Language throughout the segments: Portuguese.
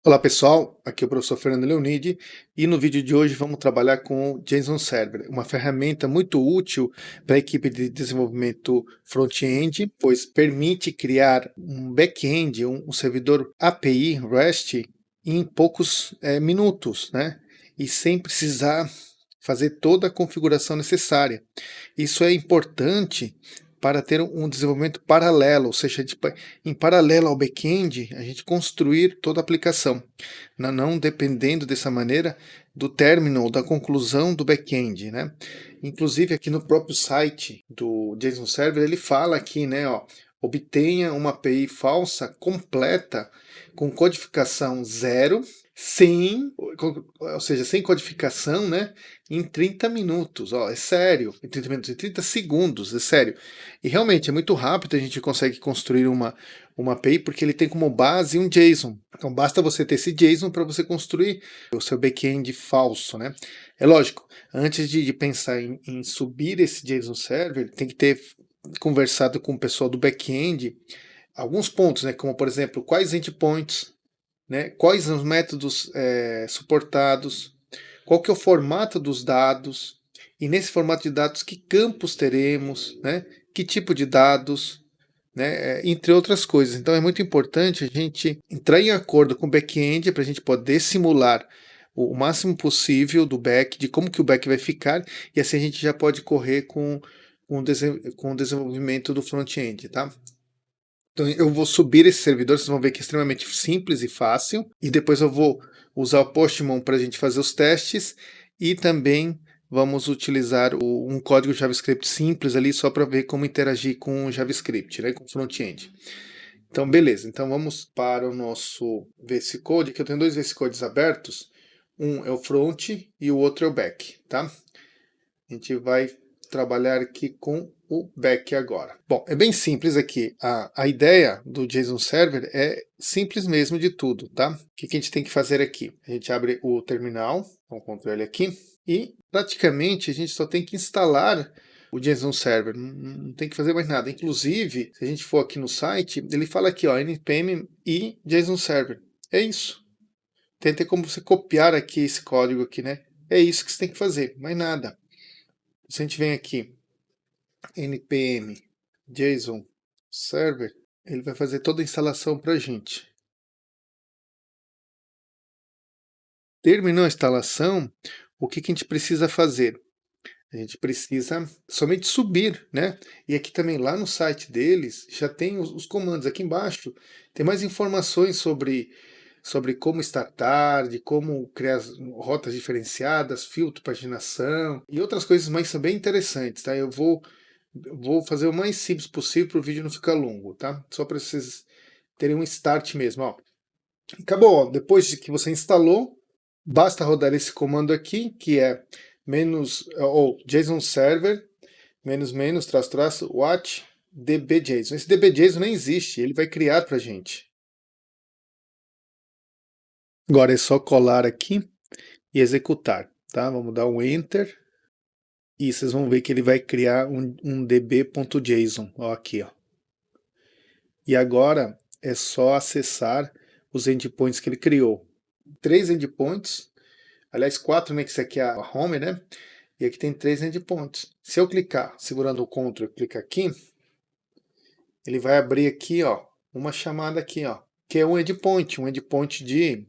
Olá pessoal, aqui é o professor Fernando Leonidi e no vídeo de hoje vamos trabalhar com o JSON Server, uma ferramenta muito útil para a equipe de desenvolvimento front-end, pois permite criar um back-end, um servidor API REST em poucos minutos, né? E sem precisar fazer toda a configuração necessária. Isso é importante para ter um desenvolvimento paralelo, ou seja, em paralelo ao back-end, a gente construir toda a aplicação, não dependendo dessa maneira do término, da conclusão do back-end, né? Inclusive aqui no próprio site do JSON Server, ele fala aqui, né, ó, obtenha uma API falsa completa com codificação zero, ou seja, sem codificação, né, em 30 minutos, ó, é sério, em 30 minutos, em 30 segundos, é sério. E realmente é muito rápido, a gente consegue construir uma API porque ele tem como base um JSON. Então basta você ter esse JSON para você construir o seu back-end falso, né? É lógico, antes de pensar em subir esse JSON Server, tem que ter conversado com o pessoal do back-end alguns pontos, né? Como por exemplo, quais endpoints, né? Quais são os métodos suportados, qual que é o formato dos dados, e nesse formato de dados que campos teremos, né? Que tipo de dados, né? Entre outras coisas. Então é muito importante a gente entrar em acordo com o back-end para a gente poder simular o máximo possível do back, de como que o back vai ficar, e assim a gente já pode correr com o desenvolvimento do front-end, tá? Então eu vou subir esse servidor, vocês vão ver que é extremamente simples e fácil, e depois eu vou usar o Postman para a gente fazer os testes, e também vamos utilizar um código JavaScript simples ali só para ver como interagir com o JavaScript, né, com o front-end. Então beleza, então vamos para o nosso VS Code, que eu tenho dois VS Codes abertos, um é o front e o outro é o back, tá? A gente vai trabalhar aqui com o back agora. Bom, é bem simples aqui. A ideia do JSON Server é simples mesmo de tudo, tá? O que a gente tem que fazer aqui? A gente abre o terminal, com o Ctrl L aqui, e praticamente a gente só tem que instalar o JSON Server, não tem que fazer mais nada. Inclusive, se a gente for aqui no site, ele fala aqui, ó, npm e JSON Server. É isso. Tem como você copiar aqui esse código aqui, né? É isso que você tem que fazer, mais nada. Se a gente vem aqui, npm JSON Server, ele vai fazer toda a instalação para a gente. Terminou a instalação, o que a gente precisa fazer? A gente precisa somente subir, né? E aqui também, lá no site deles, já tem os comandos. Aqui embaixo tem mais informações sobre como startar, de como criar rotas diferenciadas, filtro, paginação e outras coisas mais são bem interessantes, tá? Eu vou fazer o mais simples possível para o vídeo não ficar longo, tá? Só para vocês terem um start mesmo, ó. Acabou, ó. Depois de que você instalou, basta rodar esse comando aqui, que é ou JSON Server, traço, traço, watch dbJSON. Esse dbJSON nem existe, ele vai criar para a gente. Agora é só colar aqui e executar, tá? Vamos dar um Enter. E vocês vão ver que ele vai criar um db.json, ó, aqui, ó. E agora é só acessar os endpoints que ele criou. 3 endpoints, aliás 4, né, que isso aqui é a home, né? E aqui tem 3 endpoints. Se eu clicar, segurando o Ctrl, clicar aqui, ele vai abrir aqui, ó, uma chamada aqui, ó, que é um endpoint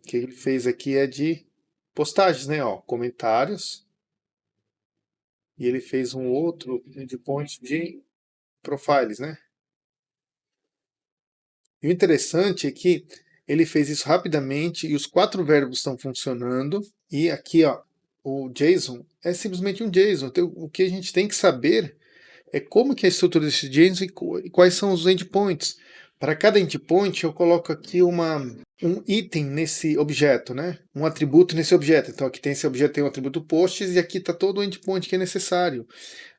que ele fez aqui é de postagens, né, ó, comentários. E ele fez um outro endpoint de profiles, né? E o interessante é que ele fez isso rapidamente e os 4 verbos estão funcionando. E aqui, ó, o JSON é simplesmente um JSON. Então, o que a gente tem que saber é como que é a estrutura desse JSON e quais são os endpoints. Para cada endpoint, eu coloco aqui um item nesse objeto, né? Um atributo nesse objeto. Então, aqui tem esse objeto, tem o atributo posts, e aqui está todo o endpoint que é necessário.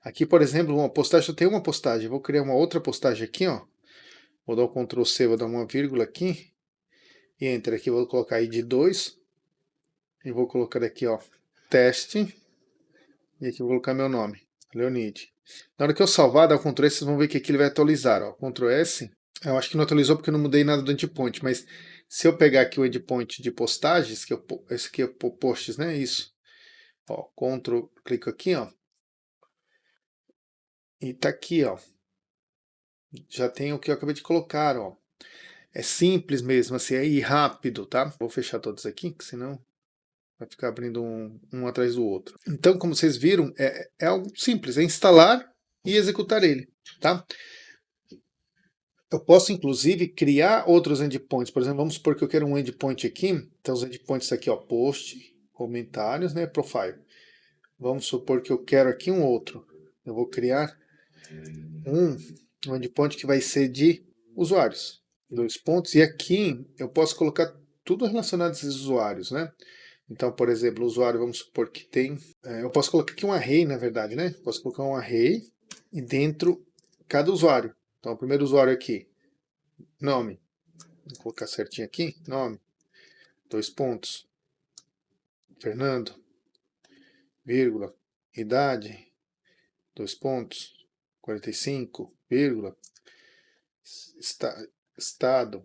Aqui, por exemplo, uma postagem, eu tenho uma postagem. Eu vou criar uma outra postagem aqui, ó. Vou dar o Ctrl C, vou dar uma vírgula aqui. E Enter aqui, vou colocar id 2. E vou colocar aqui, ó, teste. E aqui eu vou colocar meu nome, Leonid. Na hora que eu salvar, dar o Ctrl S, vocês vão ver que aqui ele vai atualizar, ó. Ctrl S. Eu acho que não atualizou porque eu não mudei nada do endpoint, mas se eu pegar aqui o endpoint de postagens, esse aqui é posts, né? Isso. Ó, Ctrl, clico aqui, ó. E tá aqui, ó. Já tem o que eu acabei de colocar, ó. É simples mesmo, assim, é ir rápido, tá? Vou fechar todos aqui, que senão vai ficar abrindo um atrás do outro. Então, como vocês viram, é algo simples, é instalar e executar ele, tá? Eu posso, inclusive, criar outros endpoints. Por exemplo, vamos supor que eu quero um endpoint aqui. Então, os endpoints aqui, ó, post, comentários, né, profile. Vamos supor que eu quero aqui um outro. Eu vou criar um endpoint que vai ser de usuários. Dois pontos. E aqui eu posso colocar tudo relacionado a esses usuários, né? Então, por exemplo, o usuário, vamos supor que tem... eu posso colocar aqui um array, na verdade, né? Posso colocar um array e dentro cada usuário. Então, o primeiro usuário aqui, nome. Vou colocar certinho aqui, nome, dois pontos, Fernando, vírgula, idade, dois pontos, 45, vírgula, estado,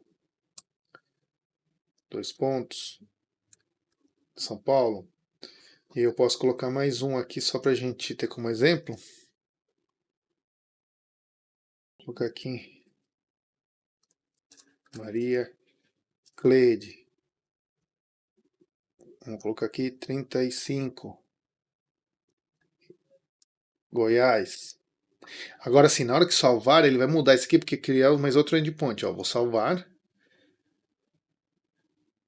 dois pontos, São Paulo. E eu posso colocar mais um aqui só para a gente ter como exemplo. Vou colocar aqui, Maria Cleide. Vamos colocar aqui 35, Goiás. Agora sim, na hora que salvar, ele vai mudar isso aqui, porque criar mais outro endpoint. Ó, vou salvar.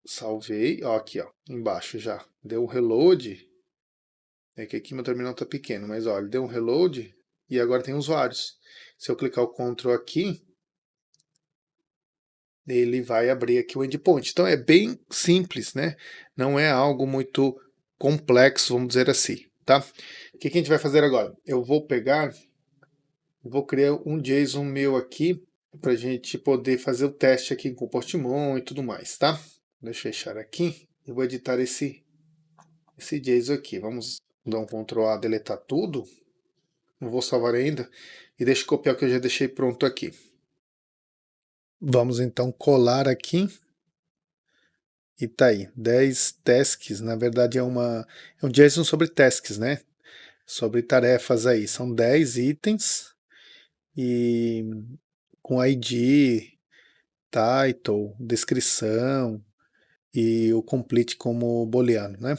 Salvei, ó, aqui, ó, embaixo já. Deu um reload. É que aqui meu terminal tá pequeno, mas ó, ele deu um reload e agora tem usuários. Se eu clicar o Ctrl aqui, ele vai abrir aqui o endpoint. Então é bem simples, né? Não é algo muito complexo, vamos dizer assim, tá? O que a gente vai fazer agora? Eu vou pegar, vou criar um JSON meu aqui para a gente poder fazer o teste aqui com o Postmon e tudo mais, tá? Deixa eu fechar aqui e vou editar esse JSON aqui. Vamos dar um Ctrl A, deletar tudo. Não vou salvar ainda. E deixa eu copiar o que eu já deixei pronto aqui. Vamos então colar aqui. E tá aí, 10 tasks. Na verdade é um JSON sobre tasks, né? Sobre tarefas aí. São 10 itens e com ID, title, descrição e o complete como booleano, né?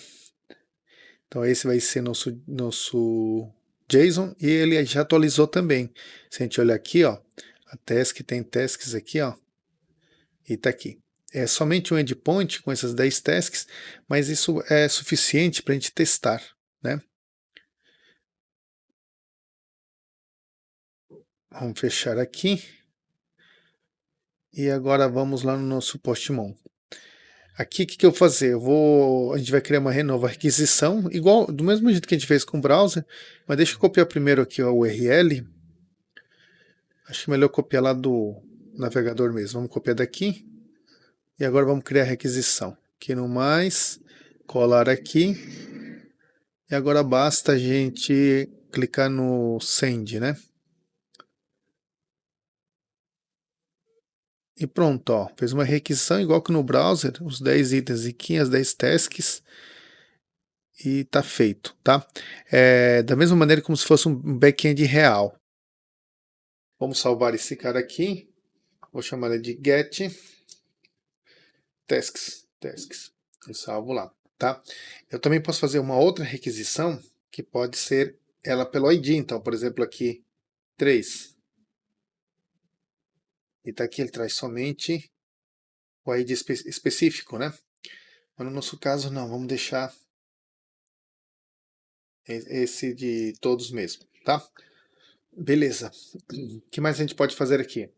Então esse vai ser nosso JSON e ele já atualizou também. Se a gente olhar aqui, ó, a task tem tasks aqui, ó, e tá aqui. É somente um endpoint com essas 10 tasks, mas isso é suficiente para a gente testar, né? Vamos fechar aqui. E agora vamos lá no nosso Postmon. Aqui o que eu vou fazer? A gente vai criar uma nova requisição, igual do mesmo jeito que a gente fez com o browser, mas deixa eu copiar primeiro aqui a URL. Acho melhor copiar lá do navegador mesmo. Vamos copiar daqui. E agora vamos criar a requisição. Aqui no mais, colar aqui. E agora basta a gente clicar no Send, né? E pronto, ó. Fez uma requisição igual que no browser, os 10 itens aqui, as 10 tasks. E tá feito, tá? Da mesma maneira como se fosse um back-end real. Vamos salvar esse cara aqui. Vou chamar ele de get tasks. E salvo lá, tá? Eu também posso fazer uma outra requisição que pode ser ela pelo ID. Então, por exemplo, aqui 3. E tá aqui, ele traz somente o ID específico, né? Mas no nosso caso, não. Vamos deixar esse de todos mesmo, tá? Beleza. O que mais a gente pode fazer aqui?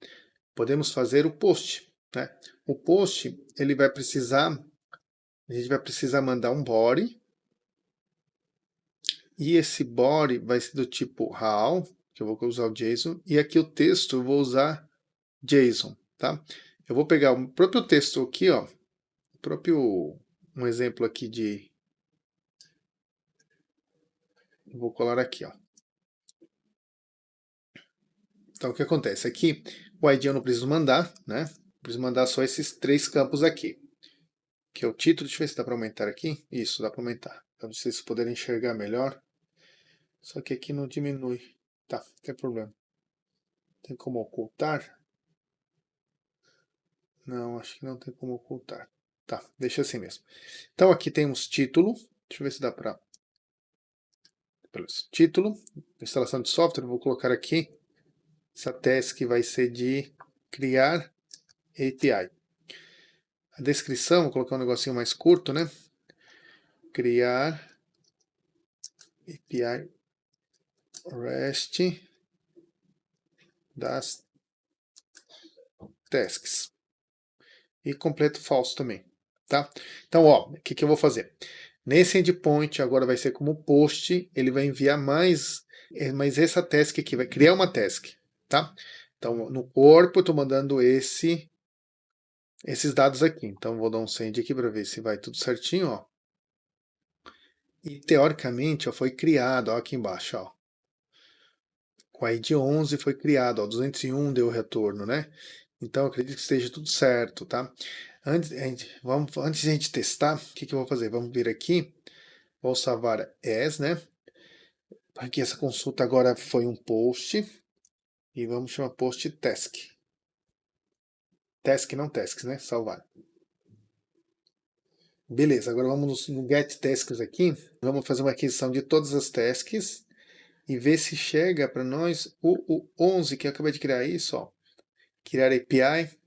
Podemos fazer o post, né? O post, a gente vai precisar mandar um body, e esse body vai ser do tipo how, que eu vou usar o JSON, e aqui o texto eu vou usar JSON, tá? Eu vou pegar o próprio texto aqui, ó, um exemplo aqui vou colar aqui, ó. Então o que acontece aqui, O ID eu não preciso mandar, né? Preciso mandar só esses 3 campos aqui. Que é o título. Deixa eu ver se dá para aumentar aqui. Isso, dá para aumentar. Para vocês poderem enxergar melhor. Só que aqui não diminui. Tá, não tem problema. Tem como ocultar? Não, acho que não tem como ocultar. Tá, deixa assim mesmo. Então aqui temos título. Deixa eu ver se dá para... Título, instalação de software, vou colocar aqui. Essa task vai ser de criar API. A descrição, vou colocar um negocinho mais curto, né? Criar API REST das tasks. E completo falso também, tá? Então, ó, o que eu vou fazer? Nesse endpoint, agora vai ser como post, ele vai enviar mais essa task aqui, vai criar uma task, tá? Então, no corpo, eu estou mandando esses dados aqui. Então, vou dar um send aqui para ver se vai tudo certinho, ó. E, teoricamente, ó, foi criado, ó, aqui embaixo, ó. Com a ID 11 foi criado, ó, 201 deu retorno, né? Então, acredito que esteja tudo certo, tá? Antes de a gente testar, o que eu vou fazer? Vamos vir aqui, vou salvar as, né? Aqui essa consulta agora foi um post, e vamos chamar post task. Task, não tasks, né? Salvar. Beleza, agora vamos no get tasks aqui, vamos fazer uma aquisição de todas as tasks, e ver se chega para nós o 11, que eu acabei de criar isso, ó. Criar API.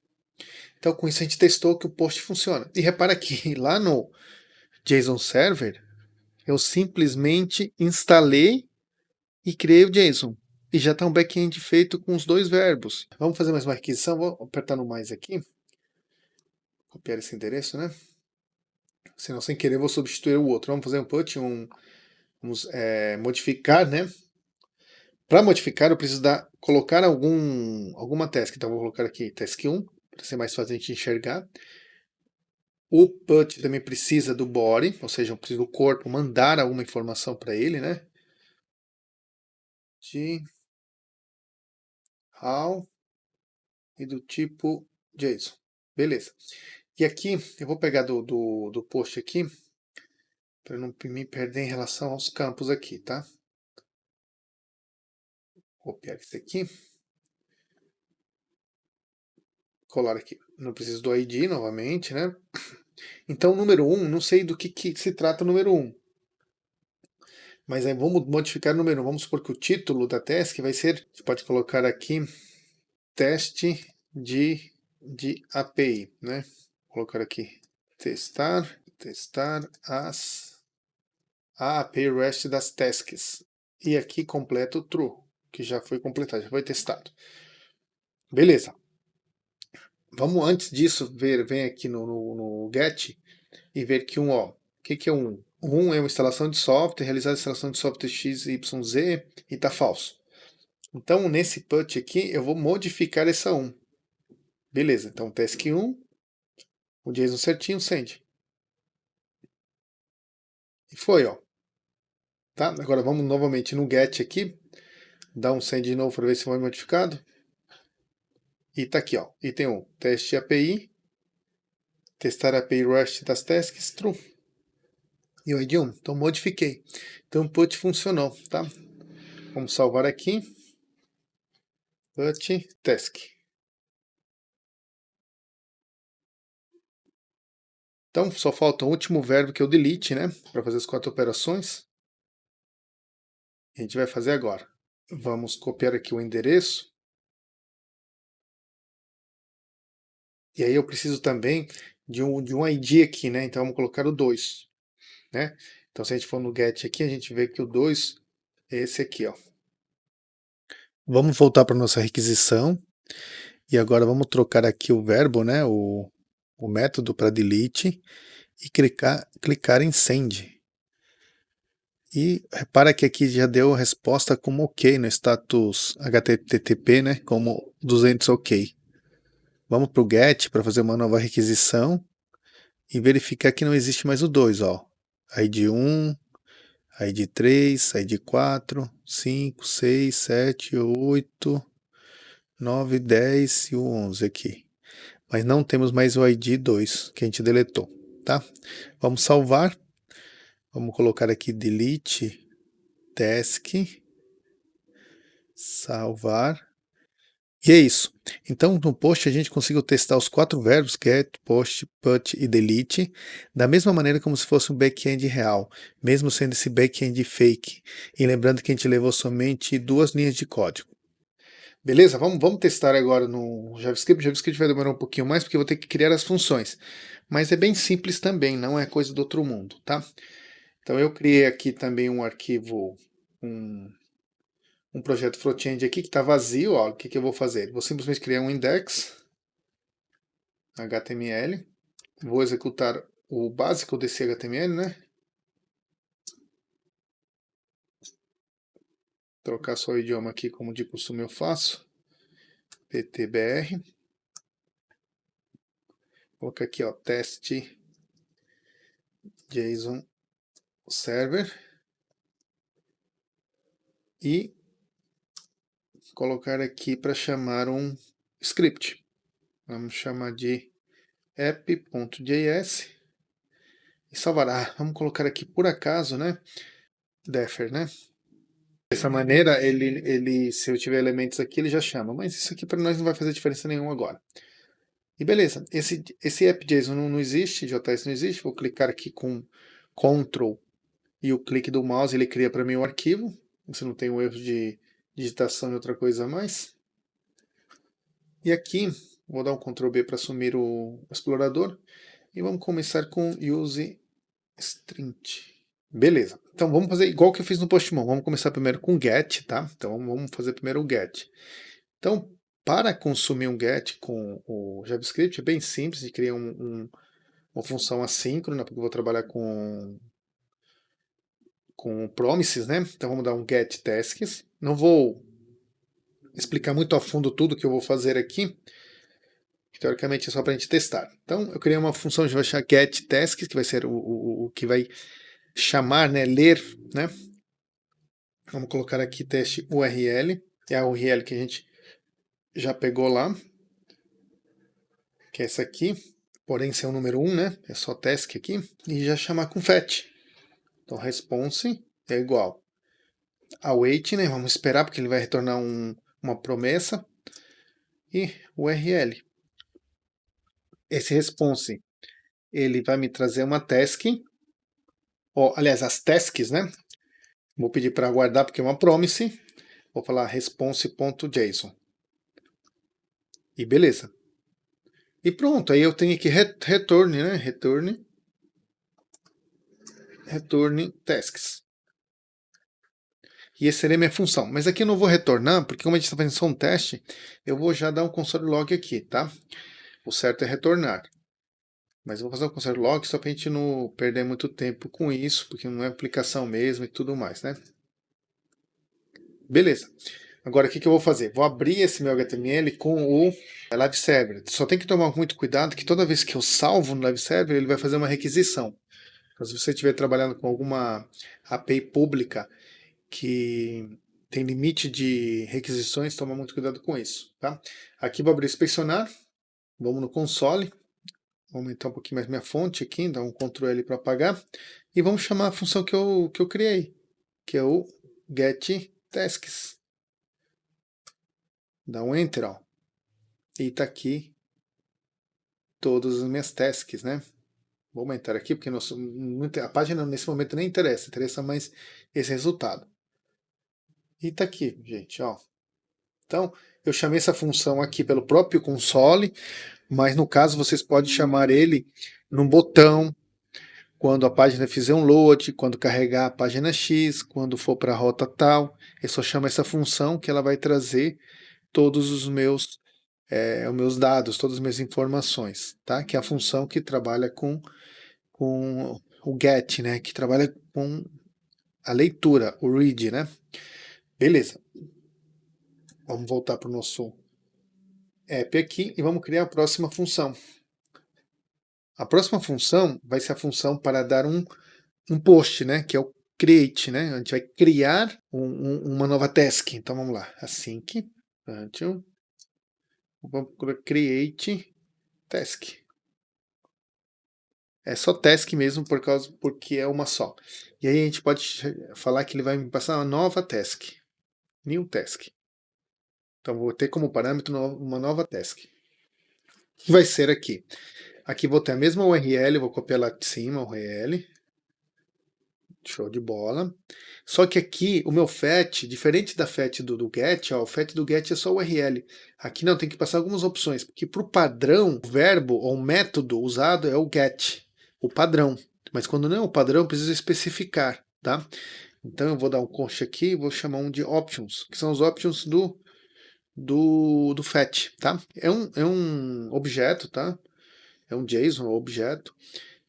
Então, com isso, a gente testou que o post funciona. E repara que lá no JSON Server, eu simplesmente instalei e criei o JSON. E já está um back-end feito com os 2 verbos. Vamos fazer mais uma requisição. Vou apertar no mais aqui. Copiar esse endereço, né? Senão, sem querer, eu vou substituir o outro. Vamos fazer um put, vamos modificar, né? Para modificar, eu preciso colocar alguma task. Então, vou colocar aqui task 1, para ser mais fácil a gente enxergar. O put também precisa do body, ou seja, eu preciso do corpo mandar alguma informação para ele, né? De how e do tipo JSON. Beleza. E aqui, eu vou pegar do post aqui, para não me perder em relação aos campos aqui, tá? Vou copiar isso aqui. Colar aqui. Não preciso do ID novamente, né? Então, o número 1, não sei do que se trata o número 1. Mas aí vamos modificar o número 1. Vamos supor que o título da task vai ser, você pode colocar aqui, teste de API, né? Vou colocar aqui, testar a API REST das tasks. E aqui completo true, que já foi completado, já foi testado. Beleza. Vamos antes disso vem aqui no get e ver que ó, o que é um? Um é uma instalação de software, realizar a instalação de software XYZ e está falso. Então, nesse put aqui, eu vou modificar essa 1. Beleza, então task 1, o JSON certinho, send. E foi, ó. Tá? Agora vamos novamente no get aqui, dar um send de novo para ver se foi modificado. E tá aqui, ó. Item 1, teste API, testar a API REST das tasks, true. E o ID 1, então modifiquei. Então o put funcionou, tá? Vamos salvar aqui. Put task. Então só falta o último verbo que é o delete, né? Para fazer as 4 operações. A gente vai fazer agora. Vamos copiar aqui o endereço. E aí eu preciso também de um ID aqui, né? Então vamos colocar o 2, né? Então se a gente for no get aqui, a gente vê que o 2 é esse aqui, ó. Vamos voltar para nossa requisição. E agora vamos trocar aqui o verbo, né? O método para delete e clicar em send. E repara que aqui já deu a resposta como ok no status HTTP, né? Como 200 ok. Vamos para o get para fazer uma nova requisição e verificar que não existe mais o 2, ó. ID 1, ID 3, ID 4, 5, 6, 7, 8, 9, 10 e o 11 aqui. Mas não temos mais o ID 2, que a gente deletou, tá? Vamos salvar. Vamos colocar aqui delete task, salvar. E é isso. Então, no post a gente conseguiu testar os 4 verbos get, post, put e delete, da mesma maneira como se fosse um back-end real, mesmo sendo esse back-end fake. E lembrando que a gente levou somente 2 linhas de código. Beleza? Vamos testar agora no JavaScript. O JavaScript vai demorar um pouquinho mais porque eu vou ter que criar as funções. Mas é bem simples também, não é coisa do outro mundo, tá? Então eu criei aqui também um arquivo, um projeto front-end aqui que está vazio. Ó, o que eu vou fazer? Vou simplesmente criar um index HTML. Vou executar o básico desse HTML, né? Trocar só o idioma aqui como de costume eu faço. PTBR. Vou colocar aqui, ó, teste JSON server. E colocar aqui para chamar um script. Vamos chamar de app.js e salvar. Vamos colocar aqui por acaso, né? Defer, né? Dessa maneira, se eu tiver elementos aqui, ele já chama. Mas isso aqui para nós não vai fazer diferença nenhuma agora. E beleza, esse app.json não existe, JS não existe. Vou clicar aqui com Ctrl e o clique do mouse, ele cria para mim o arquivo. Você não tem um erro de digitação e outra coisa a mais. E aqui, vou dar um Ctrl B para assumir o explorador. E vamos começar com use string. Beleza. Então vamos fazer igual que eu fiz no Postman. Vamos começar primeiro com get, tá? Então vamos fazer primeiro o get. Então, para consumir um get com o JavaScript, é bem simples de criar uma função assíncrona, porque eu vou trabalhar com promises, né? Então vamos dar um get tasks. Não vou explicar muito a fundo tudo que eu vou fazer aqui, que teoricamente é só para a gente testar. Então eu criei uma função que vai chamar get tasks, que vai ser o que vai chamar, né, ler, né? Vamos colocar aqui teste URL, é a URL que a gente já pegou lá, que é essa aqui, porém esse é o número 1, né? É só task aqui, e já chamar com fetch. Então response é igual await, né? Vamos esperar porque ele vai retornar uma promessa e URL. Esse response ele vai me trazer uma task, ou aliás, as tasks, né? Vou pedir para guardar porque é uma promise. Vou falar response.json. E beleza. E pronto, aí eu tenho que return, né? Return tasks. E essa seria a minha função. Mas aqui eu não vou retornar, porque como a gente está fazendo só um teste, eu vou já dar um console log aqui, tá? O certo é retornar. Mas eu vou fazer um console log só para a gente não perder muito tempo com isso, porque não é aplicação mesmo e tudo mais, né? Beleza. Agora, o que eu vou fazer? Vou abrir esse meu HTML com o Live Server. Só tem que tomar muito cuidado que toda vez que eu salvo no Live Server, ele vai fazer uma requisição. Então, se você estiver trabalhando com alguma API pública que tem limite de requisições, toma muito cuidado com isso. Tá? Aqui vou abrir o inspecionar. Vamos no console. Vou aumentar um pouquinho mais minha fonte aqui, dar um Ctrl L para apagar. E vamos chamar a função que eu criei, que é o getTasks. Dá um Enter, ó. E está aqui todas as minhas tasks, né? Vou aumentar aqui, porque a página nesse momento nem interessa, interessa mais esse resultado. E está aqui, gente, ó. Então, eu chamei essa função aqui pelo próprio console, mas no caso vocês podem chamar ele num botão, quando a página fizer um load, quando carregar a página X, quando for para a rota tal. Eu só chamo essa função que ela vai trazer todos os meus dados, todas as minhas informações, tá? Que é a função que trabalha com o get, né? Que trabalha com a leitura, o read, né? Beleza. Vamos voltar para o nosso app aqui e vamos criar a próxima função. A próxima função vai ser a função para dar um post, né? Que é o create, né? A gente vai criar uma nova task. Então vamos lá. Async, Vamos colocar create task. É só task mesmo porque é uma só. E aí a gente pode falar que ele vai me passar uma nova task. New task. Então vou ter como parâmetro uma nova task. Que vai ser aqui. Aqui vou ter a mesma URL, vou copiar lá de cima a URL. Show de bola. Só que aqui o meu fetch, diferente da fetch do get, ó, o fetch do get é só URL. Aqui não, tem que passar algumas opções, porque para o padrão, o verbo ou o método usado é o get, o padrão. Mas quando não é o padrão, eu preciso especificar, tá? Então eu vou dar um const aqui e vou chamar um de options, que são os options do fetch, tá? É um objeto, tá? É um JSON, um objeto,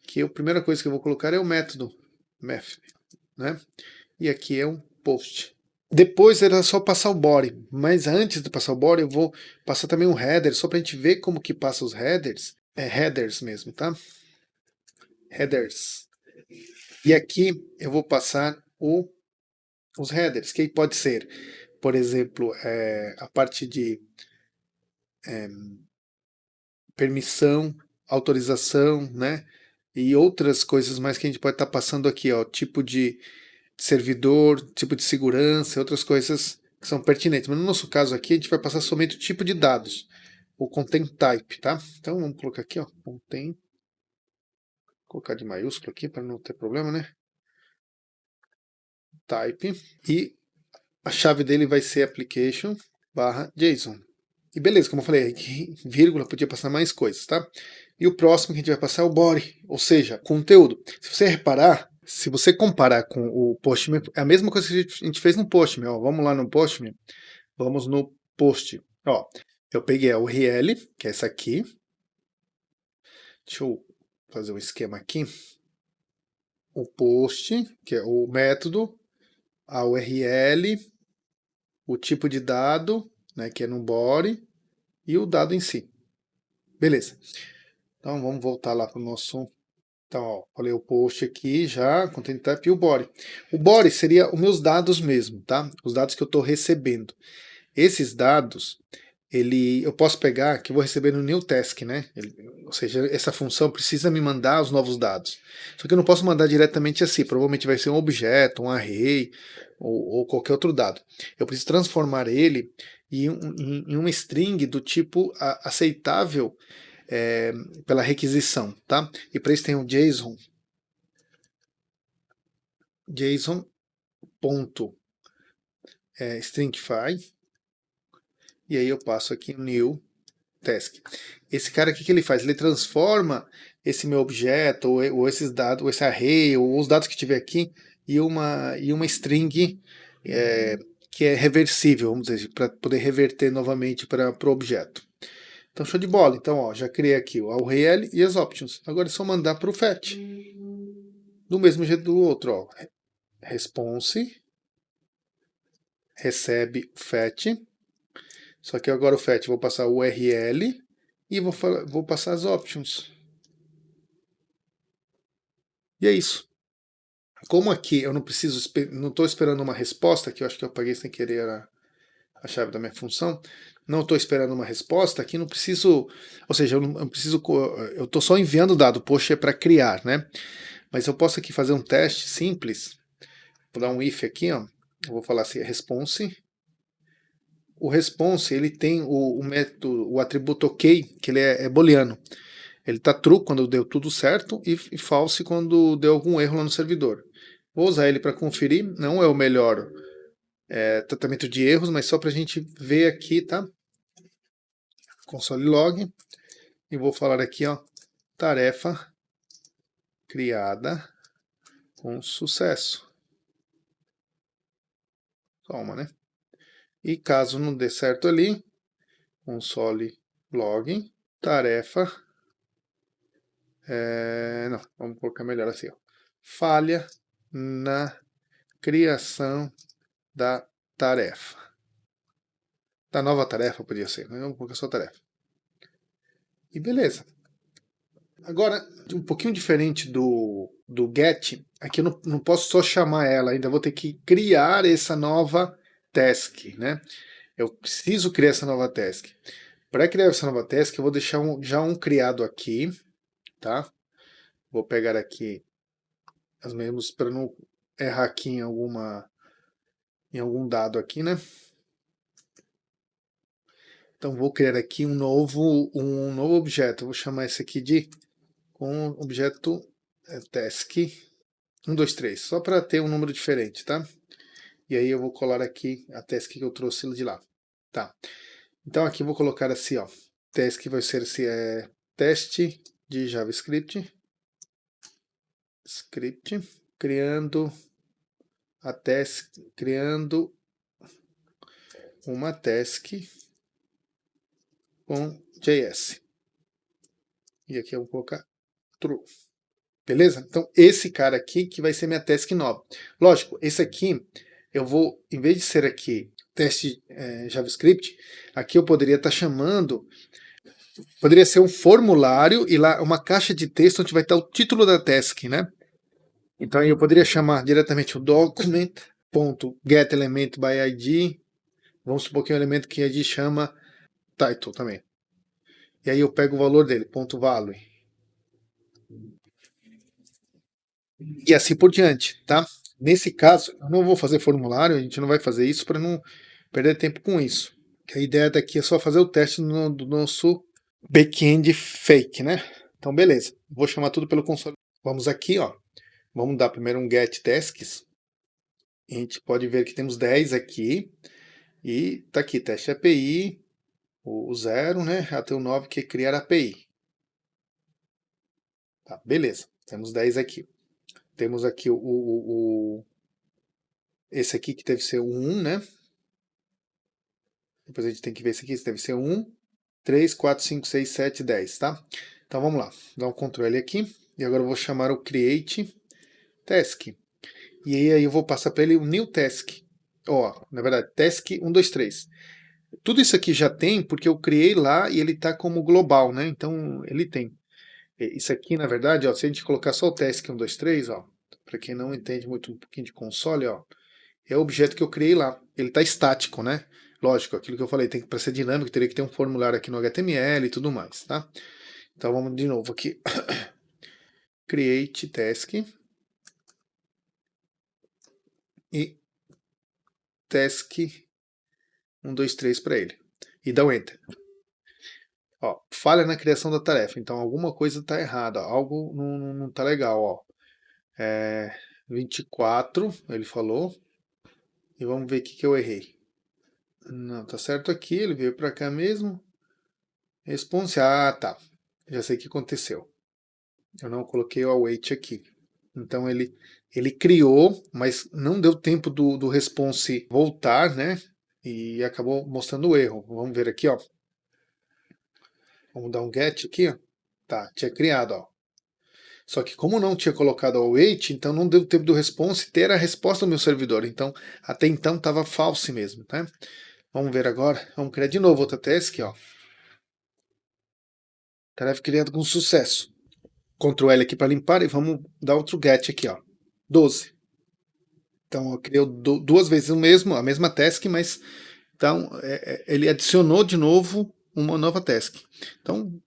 que a primeira coisa que eu vou colocar é o método, method, né? E aqui é um post. Depois era só passar o body, mas antes de passar o body eu vou passar também um header, só para a gente ver como que passa os headers. É headers mesmo, tá? Headers. E aqui eu vou passar os headers, que aí pode ser, por exemplo, a parte de permissão, autorização, né? E outras coisas mais que a gente pode estar passando aqui, ó, tipo de servidor, tipo de segurança, outras coisas que são pertinentes. Mas no nosso caso aqui, a gente vai passar somente o tipo de dados, o content type, tá? Então vamos colocar aqui, ó, content, colocar de maiúsculo aqui para não ter problema, né? Type, e a chave dele vai ser application/JSON. E beleza, como eu falei, vírgula podia passar mais coisas, tá? E o próximo que a gente vai passar é o body, ou seja, conteúdo. Se você reparar, se você comparar com o Postman, é a mesma coisa que a gente fez no Postman. Ó, vamos lá no Postman, vamos no post. Ó, eu peguei a URL, que é essa aqui. Deixa eu fazer um esquema aqui. O post, que é o método, a URL, o tipo de dado, né, que é no body, e o dado em si. Beleza. Então vamos voltar lá para o nosso. Então, ó, falei o post aqui já, content type e o body. O body seria os meus dados mesmo, tá? Os dados que eu estou recebendo. Esses dados, eu posso pegar, que eu vou receber no new task, né? Ou seja, essa função precisa me mandar os novos dados. Só que eu não posso mandar diretamente assim, provavelmente vai ser um objeto, um array, ou qualquer outro dado. Eu preciso transformar ele em uma string do tipo aceitável pela requisição, tá? E para isso tem um JSON.stringify, e aí eu passo aqui new task. Esse cara aqui que ele faz? Ele transforma esse meu objeto, ou esses dados, ou esse array, ou os dados que tiver aqui, em uma string que é reversível, vamos dizer, para poder reverter novamente para o objeto. Então, show de bola. Então, ó, já criei aqui o URL e as options. Agora é só mandar para o fetch. Do mesmo jeito do outro, ó. Response, recebe o fetch. Só que agora o fetch vou passar o URL e vou passar as options. E é isso. Como aqui eu não estou esperando uma resposta, que eu acho que eu apaguei sem querer a chave da minha função, não estou esperando uma resposta, aqui não preciso, ou seja, eu estou só enviando o dado, post é para criar, né? Mas eu posso aqui fazer um teste simples, vou dar um if aqui, ó, eu vou falar assim, response. O response, ele tem o método, o atributo ok, que ele é booleano. Ele está true quando deu tudo certo e false quando deu algum erro lá no servidor. Vou usar ele para conferir, não é o melhor tratamento de erros, mas só para a gente ver aqui, tá? Console log, e vou falar aqui, ó, tarefa criada com sucesso. Calma, né? E caso não dê certo ali, console log, tarefa, não, vamos colocar melhor assim, ó, falha na criação da tarefa. Da nova tarefa podia ser, mas vamos colocar só tarefa. E beleza. Agora, um pouquinho diferente do get, aqui eu não posso só chamar ela, ainda vou ter que criar essa nova task, né? Eu preciso criar essa nova task. Para criar essa nova task, eu vou deixar já um criado aqui, tá? Vou pegar aqui as mesmas para não errar aqui em algum dado aqui, né? Então vou criar aqui um novo objeto. Vou chamar esse aqui de com objeto task 1, 2, 3, só para ter um número diferente, tá? E aí eu vou colar aqui a task que eu trouxe de lá. Tá. Então aqui eu vou colocar assim, ó. Task vai ser esse teste de JavaScript. Criando a task, criando uma task com JS. E aqui eu vou colocar true. Beleza? Então esse cara aqui que vai ser minha task nova. Lógico, esse aqui eu vou, em vez de ser aqui teste JavaScript, aqui eu poderia estar chamando, poderia ser um formulário e lá uma caixa de texto onde vai estar o título da task, né? Então eu poderia chamar diretamente o document.getElementById. Vamos supor que é um elemento que a ID chama title também. E aí eu pego o valor dele, .value. E assim por diante, tá? Nesse caso, eu não vou fazer formulário, a gente não vai fazer isso para não perder tempo com isso. A ideia daqui é só fazer o teste do nosso back-end fake, né? Então, beleza. Vou chamar tudo pelo console. Vamos aqui, ó. Vamos dar primeiro um get tasks. A gente pode ver que temos 10 aqui. E tá aqui, teste API, o 0, né? Até o 9 que é criar API. Tá, beleza. Temos 10 aqui. Temos aqui esse aqui que deve ser o 1, né? Depois a gente tem que ver esse aqui, esse deve ser 1, 3, 4, 5, 6, 7, 10, tá? Então vamos lá, dá um Ctrl L aqui, e agora eu vou chamar o create task. E aí eu vou passar para ele o new task. Ó, na verdade, task 1, 2, 3. Tudo isso aqui já tem porque eu criei lá e ele está como global, né? Então ele tem. Isso aqui, na verdade, ó, se a gente colocar só o task 1, 2, 3, ó, para quem não entende muito um pouquinho de console, ó, é o objeto que eu criei lá. Ele está estático, né? Lógico, aquilo que eu falei, tem que para ser dinâmico, teria que ter um formulário aqui no HTML e tudo mais, tá? Então vamos de novo aqui. Create task e task 1, 2, 3 para ele. E dá um Enter. Ó, falha na criação da tarefa, então alguma coisa está errada, algo não está legal, ó. 24, ele falou, e vamos ver o que eu errei. Não, tá certo aqui, ele veio para cá mesmo. Response, tá, já sei o que aconteceu. Eu não coloquei o await aqui. Então ele criou, mas não deu tempo do response voltar, né? E acabou mostrando o erro. Vamos ver aqui, ó. Vamos dar um get aqui, ó. Tá, tinha criado, ó. Só que como não tinha colocado o await, então não deu tempo do response ter a resposta do meu servidor. Então, até então estava false mesmo, tá? Vamos ver agora. Vamos criar de novo outra task, ó. Tarefa criada com sucesso. Ctrl L aqui para limpar e vamos dar outro get aqui, ó. 12. Então eu criei duas vezes a mesma task, mas então ele adicionou de novo uma nova task. Então,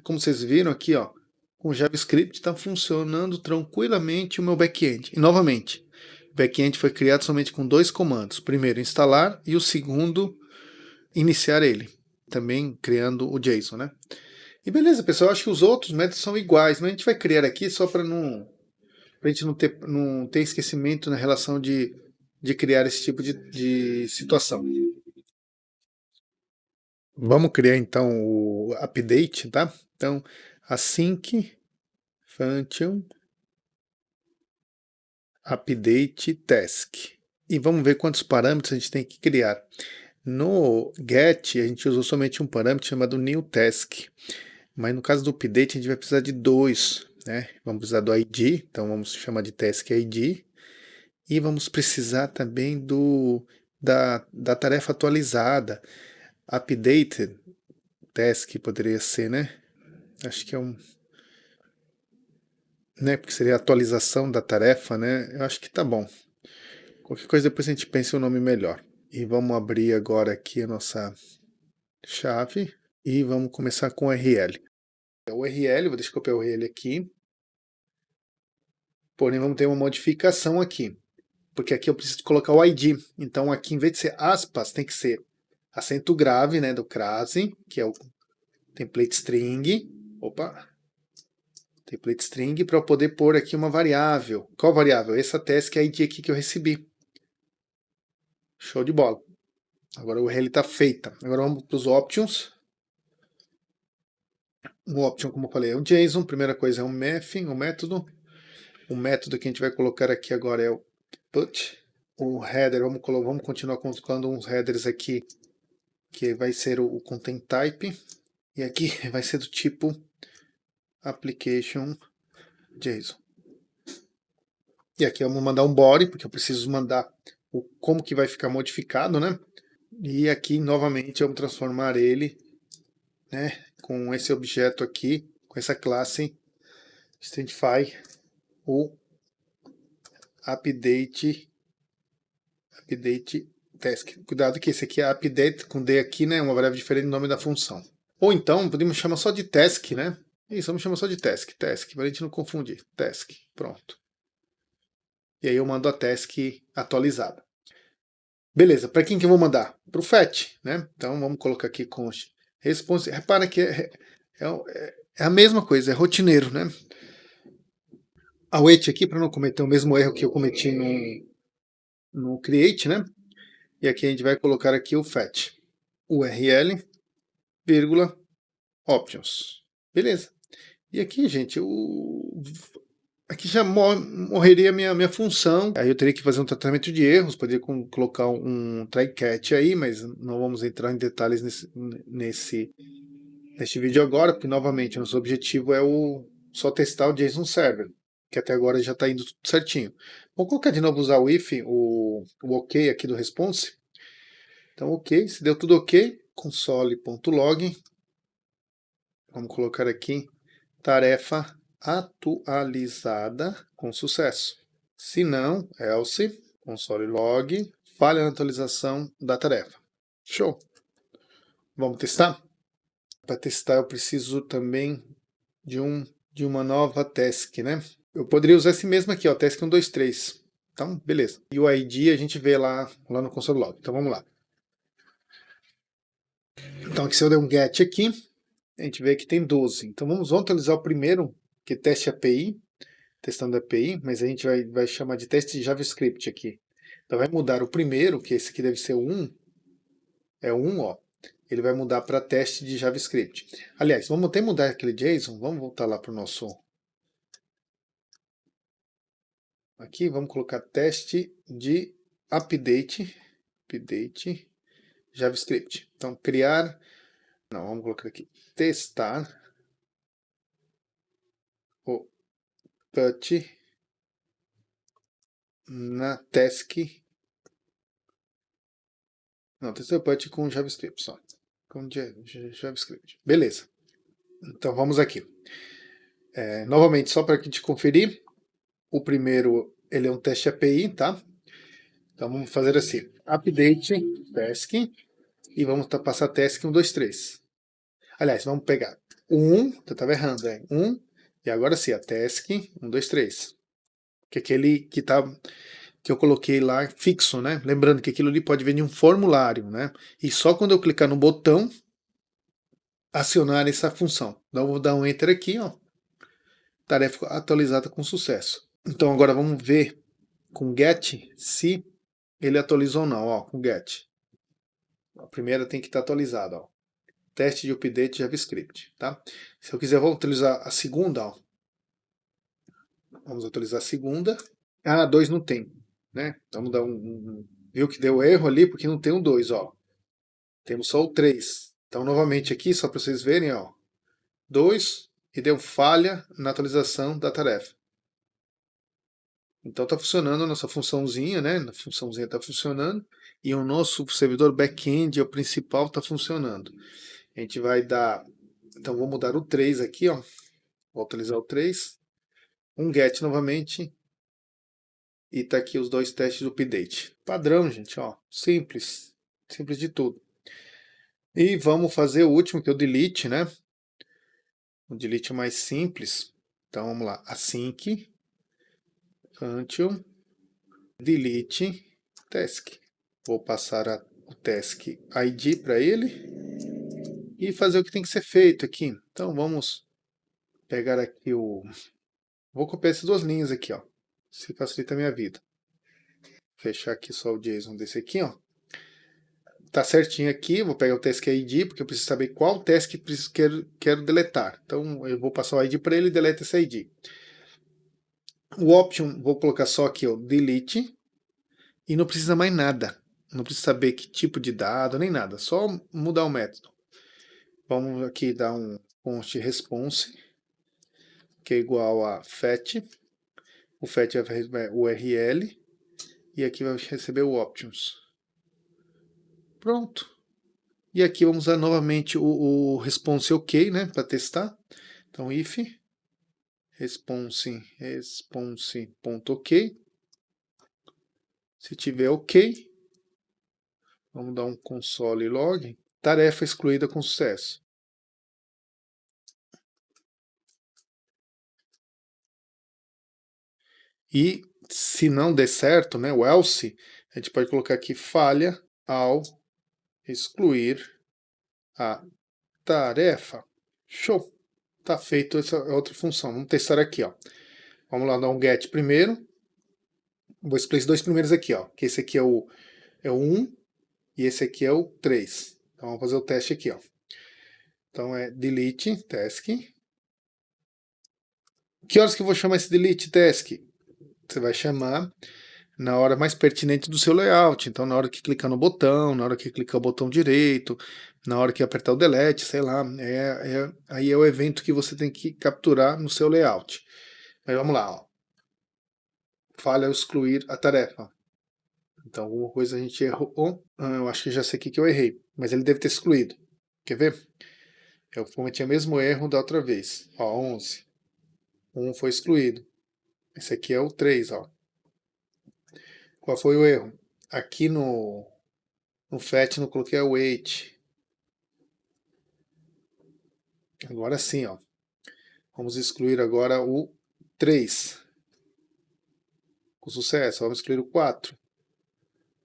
como vocês viram aqui, ó, com o JavaScript está funcionando tranquilamente o meu back-end. E novamente, o back-end foi criado somente com dois comandos. O primeiro, instalar, e o segundo, iniciar ele. Também criando o JSON, né? E beleza, pessoal, acho que os outros métodos são iguais, mas a gente vai criar aqui só para a gente não ter esquecimento na relação de criar esse tipo de situação. Vamos criar então o update, tá? Então, async function update task. E vamos ver quantos parâmetros a gente tem que criar. No get, a gente usou somente um parâmetro chamado new task. Mas no caso do update, a gente vai precisar de dois, né? Vamos precisar do ID, então vamos chamar de task ID. E vamos precisar também da tarefa atualizada. Updated task poderia ser, né? Acho que é um... Né? Porque seria a atualização da tarefa, né? Eu acho que tá bom. Qualquer coisa depois a gente pensa o nome melhor. E vamos abrir agora aqui a nossa chave. e vamos começar com o URL. O URL, vou deixar eu copiar o URL aqui. Porém, vamos ter uma modificação aqui, porque aqui eu preciso colocar o ID. Então, aqui, em vez de ser aspas, tem que ser acento grave, né, do crase, que é o template string. Opa! Template string, para eu poder pôr aqui uma variável. Qual variável? Essa task ID aqui que eu recebi. Show de bola. Agora o URL está feita. Agora vamos para os options. O option, como eu falei, é um JSON. Primeira coisa é um math, um método. O método que a gente vai colocar aqui agora é o put. O header, vamos continuar colocando uns headers aqui, que vai ser o content type. E aqui vai ser do tipo application JSON. E aqui vamos mandar um body, porque eu preciso mandar como que vai ficar modificado, né? E aqui, novamente, vamos transformar ele, né, com esse objeto aqui, com essa classe Stringify, o update task. Cuidado que esse aqui é update com D aqui, né, uma variável diferente do nome da função. Ou então, podemos chamar só de task, né? Isso, vamos chamar só de task, para a gente não confundir. Task, pronto. E aí eu mando a task atualizada. Beleza, para quem que eu vou mandar? Para o fetch, né? Então vamos colocar aqui com response. Repara que é a mesma coisa, é rotineiro, né? Await aqui para não cometer o mesmo erro que eu cometi no create, né? E aqui a gente vai colocar aqui o fetch URL, vírgula, options. Beleza. E aqui, gente, aqui já morreria a minha função. Aí eu teria que fazer um tratamento de erros, poderia colocar um try catch aí, mas não vamos entrar em detalhes neste vídeo agora, porque novamente nosso objetivo é só testar o JSON Server, que até agora já está indo tudo certinho. Vou colocar de novo usar o if, o OK aqui do response. Então, OK, se deu tudo OK, console.log. Vamos colocar aqui tarefa atualizada com sucesso. Se não, else, console log, falha na atualização da tarefa. Show! Vamos testar? Para testar eu preciso também de uma nova task, né? Eu poderia usar esse mesmo aqui, ó, task 123. Então, beleza. E o ID a gente vê lá no console log. Então vamos lá. Então aqui se eu der um get aqui, a gente vê que tem 12. Então vamos atualizar o primeiro, que é teste API, testando a API, mas a gente vai chamar de teste de JavaScript aqui. Então vai mudar o primeiro, que esse aqui deve ser o 1, é o 1, ó. Ele vai mudar para teste de JavaScript. Aliás, vamos até mudar aquele JSON, vamos voltar lá para o nosso... Aqui, vamos colocar teste de update JavaScript. Então, criar... Não, vamos colocar aqui, testar o put na task. Não, testar o put com JavaScript só. Com JavaScript. Beleza. Então, vamos aqui. Novamente, só para a gente conferir, o primeiro, ele é um teste API, tá? Então, vamos fazer assim, update task, e vamos passar task 1, 2, 3. Aliás, vamos pegar o 1, eu estava errando, 1, e agora sim, a task 1, 2, 3. Que é aquele que eu coloquei lá fixo, né? Lembrando que aquilo ali pode vir de um formulário, né? E só quando eu clicar no botão, acionar essa função. Então, eu vou dar um enter aqui, ó. Tarefa atualizada com sucesso. Então, agora vamos ver com get se ele atualizou ou não, ó, com get. A primeira tem que estar atualizada, ó. Teste de update JavaScript, tá? Se eu quiser, vou utilizar a segunda, ó. Vamos atualizar a segunda. Ah, 2 não tem, né? Então vamos dar viu que deu erro ali porque não tem um 2, ó. Temos só o 3. Então novamente aqui, só para vocês verem, ó. 2 e deu falha na atualização da tarefa. Então está funcionando a nossa funçãozinha, né? A funçãozinha está funcionando e o nosso servidor back-end, o principal, está funcionando. A gente vai dar... Então vou mudar o 3 aqui, ó. Vou atualizar o 3. Um get novamente. E tá aqui os dois testes do update. Padrão, gente, ó. Simples. Simples de tudo. E vamos fazer o último, que é o delete, né? O delete é mais simples. Então vamos lá, async, until, delete, task. Vou passar o task ID para ele e fazer o que tem que ser feito aqui. Então vamos pegar aqui o... Vou copiar essas duas linhas aqui, ó. Isso facilita a minha vida. Fechar aqui só o JSON desse aqui, ó. Tá certinho aqui, vou pegar o task ID, porque eu preciso saber qual task quero deletar. Então eu vou passar o ID para ele e deleta esse ID. O option, vou colocar só aqui, ó, delete, e não precisa mais nada. Não precisa saber que tipo de dado, nem nada, só mudar o método. Vamos aqui dar um const response, que é igual a fetch. O fetch vai receber o URL, e aqui vai receber o options. Pronto. E aqui vamos usar novamente o response ok, né, para testar. Então if response.ok. Se tiver ok, vamos dar um console log. Tarefa excluída com sucesso. E se não der certo, né, o else, a gente pode colocar aqui falha ao excluir a tarefa. Show! Tá feito essa outra função. Vamos testar aqui, ó. Vamos lá dar um get primeiro. Vou explicar os dois primeiros aqui, ó. Que esse aqui é o 1 e esse aqui é o 3. Então vamos fazer o teste aqui, ó. Então é delete task. Que horas que eu vou chamar esse delete task? Você vai chamar na hora mais pertinente do seu layout. Então, na hora que clicar no botão, na hora que clicar o botão direito, na hora que apertar o delete, sei lá. Aí é o evento que você tem que capturar no seu layout. Aí vamos lá, ó. Falha ao excluir a tarefa. Então, alguma coisa a gente errou. Eu acho que já sei o que eu errei, mas ele deve ter excluído. Quer ver? Eu cometi o mesmo erro da outra vez. Ó, 11. 1 foi excluído. Esse aqui é o 3, ó. Qual foi o erro? Aqui no fetch não coloquei a wait. Agora sim, ó. Vamos excluir agora o 3. Com sucesso. Vamos excluir o 4.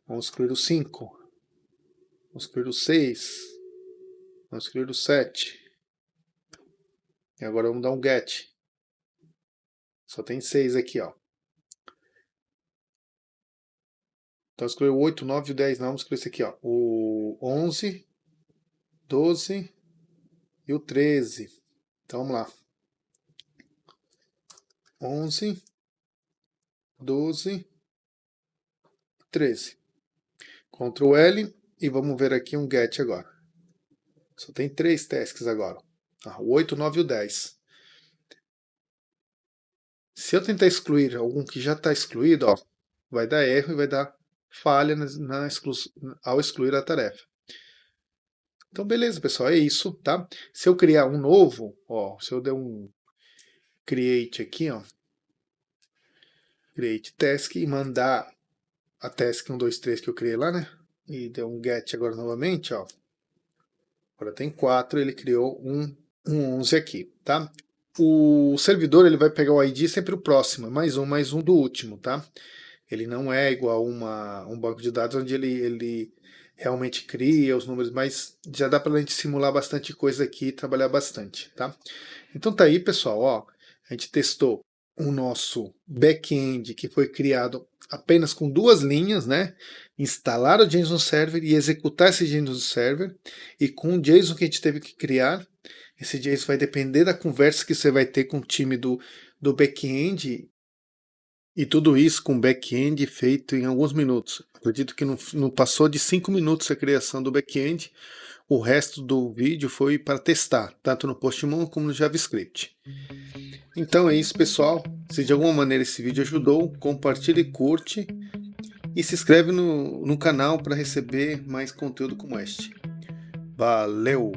Vamos excluir o 5. Vamos excluir o 6. Vamos excluir o 7. E agora vamos dar um get. Só tem 6 aqui, ó. Então excluir o 8, 9 e o 10. Não, vamos excluir esse aqui, ó. O 11, 12 e o 13. Então vamos lá. 11, 12, 13. Ctrl L e vamos ver aqui um get agora. Só tem 3 tasks agora. O 8, 9 e o 10. Se eu tentar excluir algum que já está excluído, ó, vai dar erro e vai dar falha ao excluir a tarefa. Então, beleza, pessoal, é isso, tá? Se eu criar um novo, ó, se eu der um create aqui, ó, create task e mandar a task 1, 2, 3 que eu criei lá, né? E deu um get agora novamente, ó. Agora tem 4, ele criou um 11 aqui, tá? O servidor ele vai pegar o ID sempre o próximo, mais um do último, tá? Ele não é igual um banco de dados onde ele realmente cria os números, mas já dá para a gente simular bastante coisa aqui e trabalhar bastante, tá? Então tá aí, pessoal, ó, a gente testou o nosso back-end que foi criado apenas com 2 linhas, né? Instalar o JSON Server e executar esse JSON Server, e com o JSON que a gente teve que criar, esse JSON vai depender da conversa que você vai ter com o time do back-end, e tudo isso com back-end feito em alguns minutos. Acredito que não passou de 5 minutos a criação do back-end. O resto do vídeo foi para testar, tanto no Postman como no JavaScript. Então é isso, pessoal. Se de alguma maneira esse vídeo ajudou, compartilhe, curte e se inscreve no canal para receber mais conteúdo como este. Valeu!